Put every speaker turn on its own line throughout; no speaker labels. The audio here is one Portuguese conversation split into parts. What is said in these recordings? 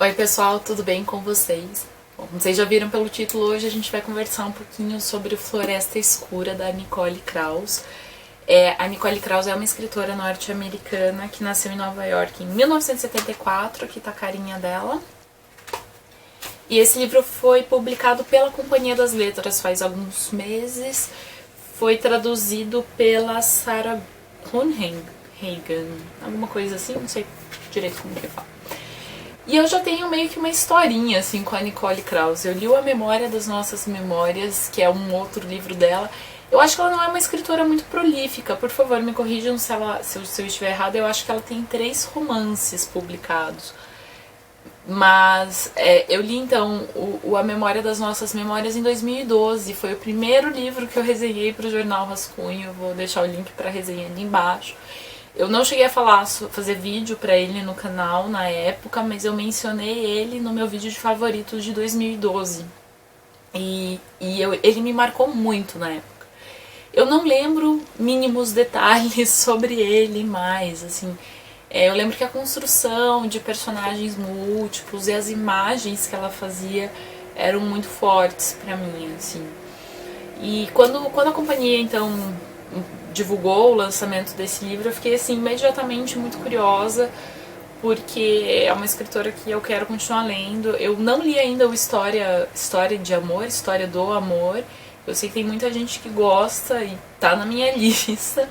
Oi pessoal, tudo bem com vocês? Bom, vocês já viram pelo título, hoje a gente vai conversar um pouquinho sobre Floresta Escura, da Nicole Krauss. A Nicole Krauss é uma escritora norte-americana que nasceu em Nova York em 1974, aqui tá a carinha dela. E esse livro foi publicado pela Companhia das Letras faz alguns meses, foi traduzido pela Sarah Hohenhagen, alguma coisa assim, não sei direito como que fala. E eu já tenho meio que uma historinha, assim, com a Nicole Krauss. Eu li A Memória das Nossas Memórias, que é um outro livro dela. Eu acho que ela não é uma escritora muito prolífica. Por favor, me corrijam se eu estiver errada. Eu acho que ela tem 3 romances publicados. Mas eu li, então, A Memória das Nossas Memórias em 2012. Foi o primeiro livro que eu resenhei para o Jornal Rascunho. Vou deixar o link para a resenha ali embaixo. Eu não cheguei a fazer vídeo pra ele no canal na época, mas eu mencionei ele no meu vídeo de favoritos de 2012. Ele me marcou muito na época. Eu não lembro mínimos detalhes sobre ele mais, assim. Eu lembro que a construção de personagens múltiplos e as imagens que ela fazia eram muito fortes pra mim, assim. E quando a companhia, então, divulgou o lançamento desse livro, eu fiquei assim imediatamente muito curiosa, porque é uma escritora que eu quero continuar lendo. Eu não li ainda o História de Amor, História do Amor. Eu sei que tem muita gente que gosta e tá na minha lista,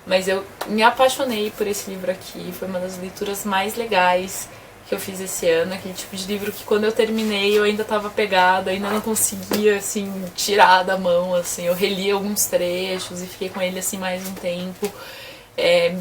mas eu me apaixonei por esse livro aqui. Foi uma das leituras mais legais que eu fiz esse ano, aquele tipo de livro que quando eu terminei eu ainda tava pegada, ainda não conseguia, assim, tirar da mão, assim. Eu reli alguns trechos e fiquei com ele, assim, mais um tempo.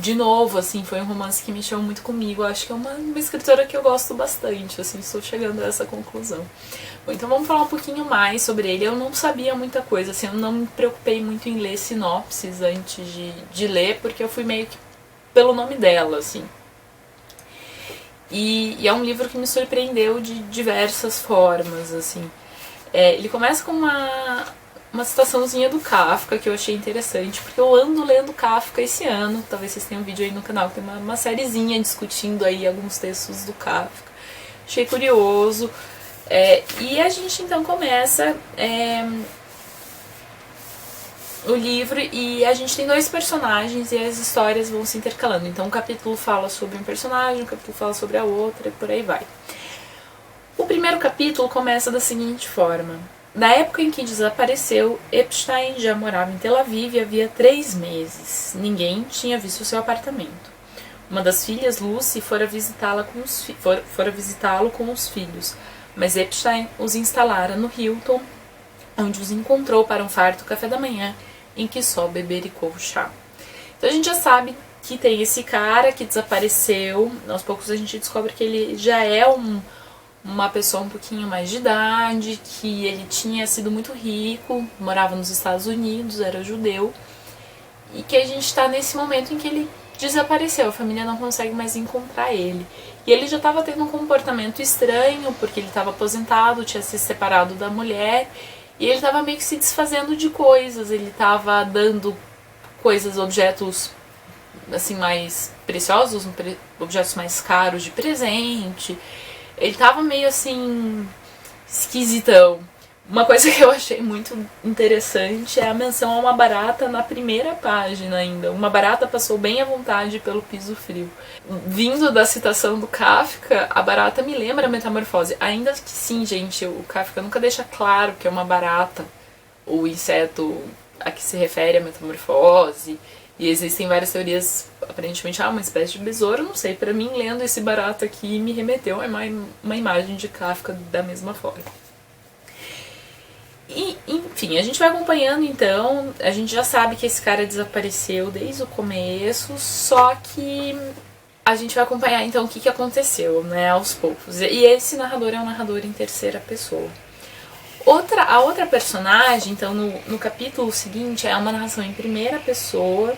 De novo, assim, foi um romance que mexeu muito comigo. Eu acho que é uma escritora que eu gosto bastante, assim, estou chegando a essa conclusão. Bom, então vamos falar um pouquinho mais sobre ele. Eu não sabia muita coisa, assim, eu não me preocupei muito em ler sinopses antes de ler, porque eu fui meio que pelo nome dela, assim. E é um livro que me surpreendeu de diversas formas, assim. Ele começa com uma citaçãozinha do Kafka, que eu achei interessante, porque eu ando lendo Kafka esse ano. Talvez vocês tenham um vídeo aí no canal, tem uma sériezinha discutindo aí alguns textos do Kafka. Achei curioso. E a gente então começa o livro e a gente tem 2 personagens e as histórias vão se intercalando. Então um capítulo fala sobre um personagem, um capítulo fala sobre a outra e por aí vai. O primeiro capítulo começa da seguinte forma. Na época em que desapareceu, Epstein já morava em Tel Aviv e havia 3 meses. Ninguém tinha visto seu apartamento. Uma das filhas, Lucy, fora visitá-lo com os filhos, mas Epstein os instalara no Hilton, onde os encontrou para um farto café da manhã, em que só bebericou o chá. Então a gente já sabe que tem esse cara que desapareceu. Aos poucos a gente descobre que ele já é uma pessoa um pouquinho mais de idade, que ele tinha sido muito rico, morava nos Estados Unidos, era judeu, e que a gente está nesse momento em que ele desapareceu, a família não consegue mais encontrar ele. E ele já estava tendo um comportamento estranho, porque ele estava aposentado, tinha se separado da mulher, e ele estava meio que se desfazendo de coisas. Ele estava dando coisas, objetos assim mais preciosos, objetos mais caros de presente. Ele estava meio assim esquisitão. Uma coisa que eu achei muito interessante é a menção a uma barata na primeira página ainda. Uma barata passou bem à vontade pelo piso frio. Vindo da citação do Kafka, a barata me lembra a metamorfose. Ainda que sim, gente, o Kafka nunca deixa claro que é uma barata, o inseto a que se refere a metamorfose. E existem várias teorias, aparentemente, uma espécie de besouro, não sei. Pra mim, lendo esse barato aqui, me remeteu a uma imagem de Kafka da mesma forma. E, enfim, a gente vai acompanhando, então, a gente já sabe que esse cara desapareceu desde o começo, só que a gente vai acompanhar, então, o que aconteceu, né, aos poucos. E esse narrador é um narrador em terceira pessoa. A outra personagem, então, no capítulo seguinte, é uma narração em primeira pessoa,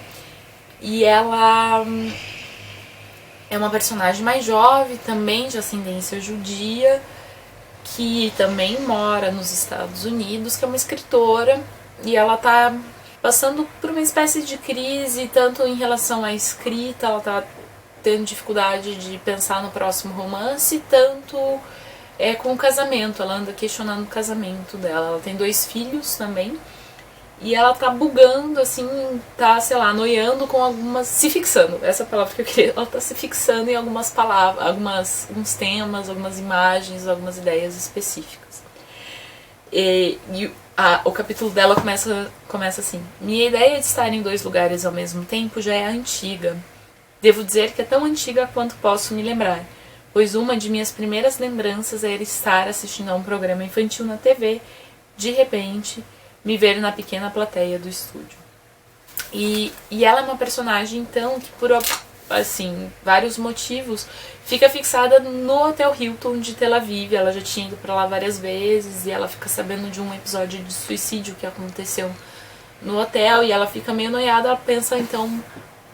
e ela é uma personagem mais jovem, também de ascendência judia, que também mora nos Estados Unidos, que é uma escritora, e ela tá passando por uma espécie de crise, tanto em relação à escrita, ela tá tendo dificuldade de pensar no próximo romance, tanto com o casamento. Ela anda questionando o casamento dela. Ela tem 2 filhos também. E ela tá bugando, assim, tá, sei lá, noiando com algumas... se fixando, essa é a palavra que eu queria. Ela tá se fixando em algumas palavras, alguns temas, algumas imagens, algumas ideias específicas. O capítulo dela começa assim: minha ideia de estar em 2 lugares ao mesmo tempo já é antiga. Devo dizer que é tão antiga quanto posso me lembrar, pois uma de minhas primeiras lembranças era estar assistindo a um programa infantil na TV, de repente me ver na pequena plateia do estúdio. E ela é uma personagem, então, que por, assim, vários motivos, fica fixada no Hotel Hilton de Tel Aviv. Ela já tinha ido pra lá várias vezes, e ela fica sabendo de um episódio de suicídio que aconteceu no hotel, e ela fica meio noiada. Ela pensa, então,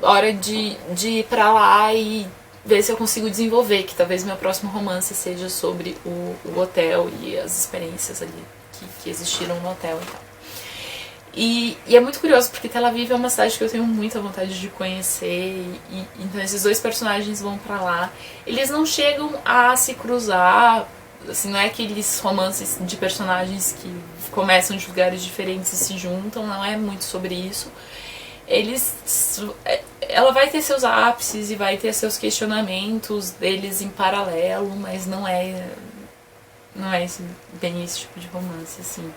hora de ir pra lá e ver se eu consigo desenvolver, que talvez meu próximo romance seja sobre o hotel e as experiências ali que existiram no hotel e tal. E é muito curioso, porque Tel Aviv é uma cidade que eu tenho muita vontade de conhecer, então esses 2 personagens vão pra lá. Eles não chegam a se cruzar, assim, não é aqueles romances de personagens que começam de lugares diferentes e se juntam, não é muito sobre isso. Ela vai ter seus ápices e vai ter seus questionamentos deles em paralelo, mas não é bem esse tipo de romance, assim.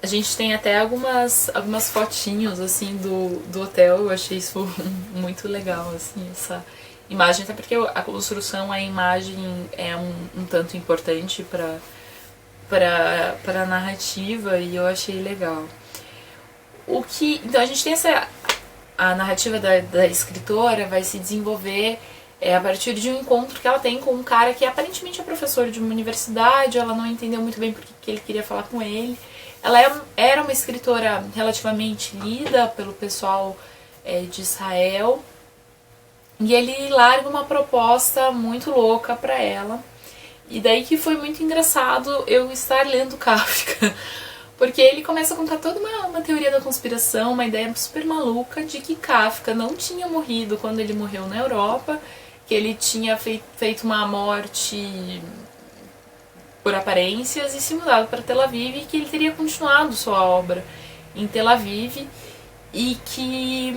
A gente tem até algumas fotinhos, assim, do hotel. Eu achei isso muito legal, assim, essa imagem. Até porque a construção, a imagem é um tanto importante para a narrativa, e eu achei legal. Então a gente tem a narrativa da escritora vai se desenvolver a partir de um encontro que ela tem com um cara que aparentemente é professor de uma universidade. Ela não entendeu muito bem porque que ele queria falar com ele. Ela era uma escritora relativamente lida pelo pessoal de Israel, e ele larga uma proposta muito louca pra ela. E daí que foi muito engraçado eu estar lendo Kafka, porque ele começa a contar toda uma teoria da conspiração, uma ideia super maluca de que Kafka não tinha morrido quando ele morreu na Europa, que ele tinha feito uma morte por aparências e se mudado para Tel Aviv, e que ele teria continuado sua obra em Tel Aviv, e que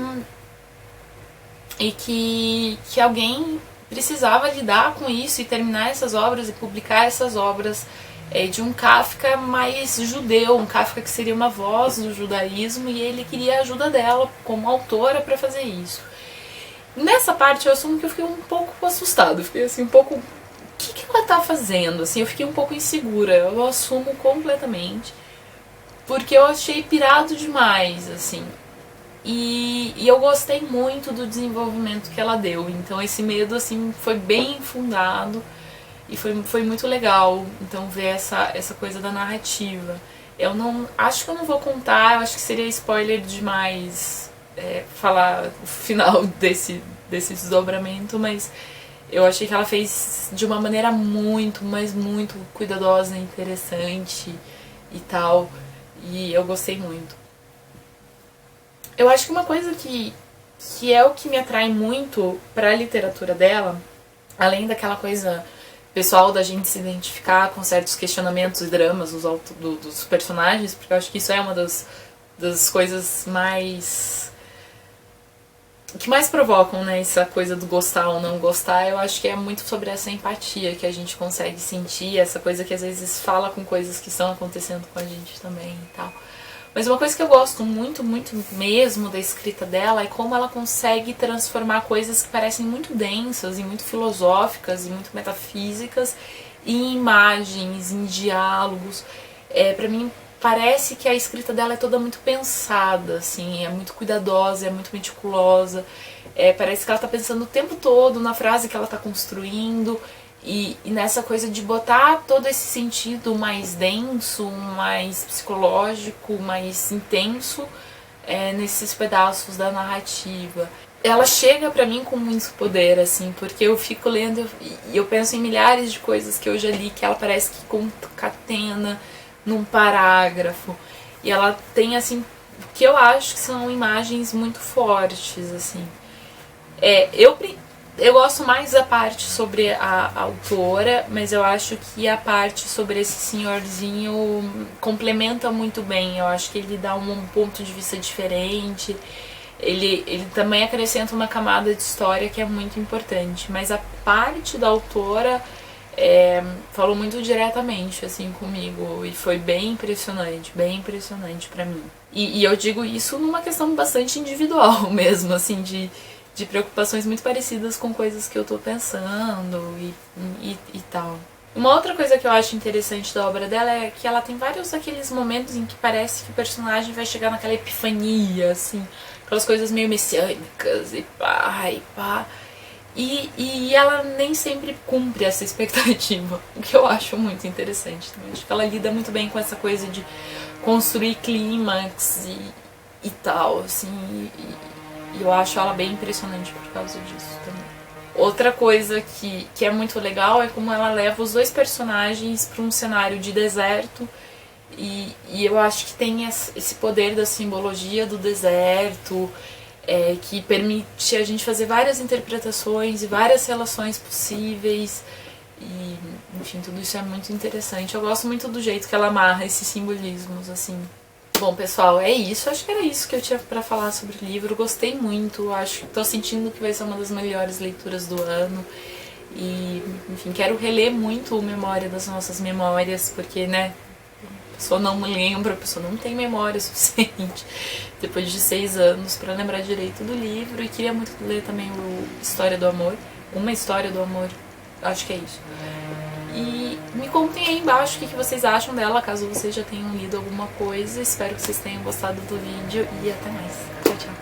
alguém precisava lidar com isso e terminar essas obras e publicar essas obras de um Kafka mais judeu, um Kafka que seria uma voz do judaísmo, e ele queria a ajuda dela como autora para fazer isso. Nessa parte eu assumo que eu fiquei um pouco assustada, fiquei assim um pouco... O que ela tá fazendo? Assim, eu fiquei um pouco insegura, eu assumo completamente, porque eu achei pirado demais, assim. E eu gostei muito do desenvolvimento que ela deu, então esse medo, assim, foi bem fundado e foi muito legal, então, ver essa coisa da narrativa. Eu não... acho que eu não vou contar, eu acho que seria spoiler demais falar o final desse desdobramento, mas... eu achei que ela fez de uma maneira muito, mas muito cuidadosa, interessante e tal. E eu gostei muito. Eu acho que uma coisa que é o que me atrai muito pra literatura dela, além daquela coisa pessoal da gente se identificar com certos questionamentos e dramas dos personagens, porque eu acho que isso é uma das coisas que mais provocam, né, essa coisa do gostar ou não gostar. Eu acho que é muito sobre essa empatia que a gente consegue sentir, essa coisa que às vezes fala com coisas que estão acontecendo com a gente também e tal. Mas uma coisa que eu gosto muito, muito mesmo da escrita dela é como ela consegue transformar coisas que parecem muito densas e muito filosóficas e muito metafísicas em imagens, em diálogos. Pra mim, parece que a escrita dela é toda muito pensada, assim, é muito cuidadosa, é muito meticulosa. Parece que ela tá pensando o tempo todo na frase que ela tá construindo, e nessa coisa de botar todo esse sentido mais denso, mais psicológico, mais intenso nesses pedaços da narrativa. Ela chega pra mim com muito poder, assim, porque eu fico lendo e eu penso em milhares de coisas que eu já li que ela parece que concatena num parágrafo, e ela tem, assim, o que eu acho que são imagens muito fortes, assim. Eu gosto mais da parte sobre a autora, mas eu acho que a parte sobre esse senhorzinho complementa muito bem. Eu acho que ele dá um ponto de vista diferente. Ele também acrescenta uma camada de história que é muito importante. Mas a parte da autora falou muito diretamente assim comigo e foi bem impressionante pra mim. E eu digo isso numa questão bastante individual mesmo, assim, de preocupações muito parecidas com coisas que eu tô pensando e tal. Uma outra coisa que eu acho interessante da obra dela é que ela tem vários daqueles momentos em que parece que o personagem vai chegar naquela epifania, assim, aquelas coisas meio messiânicas e pá, e pá. E ela nem sempre cumpre essa expectativa, o que eu acho muito interessante também. Acho que ela lida muito bem com essa coisa de construir clímax e tal, assim, e eu acho ela bem impressionante por causa disso também. Outra coisa que é muito legal é como ela leva os dois personagens para um cenário de deserto e eu acho que tem esse poder da simbologia do deserto, que permite a gente fazer várias interpretações e várias relações possíveis e, enfim, tudo isso é muito interessante. Eu gosto muito do jeito que ela amarra esses simbolismos, assim. Bom, pessoal, é isso. Acho que era isso que eu tinha pra falar sobre o livro. Gostei muito. Acho que tô sentindo que vai ser uma das melhores leituras do ano. E, enfim, quero reler muito o Memória das Nossas Memórias, porque, né, a pessoa não lembra, a pessoa não tem memória suficiente depois de 6 anos pra lembrar direito do livro. E queria muito ler também o História do Amor. Uma História do Amor. Acho que é isso. E me contem aí embaixo o que vocês acham dela, caso vocês já tenham lido alguma coisa. Espero que vocês tenham gostado do vídeo e até mais.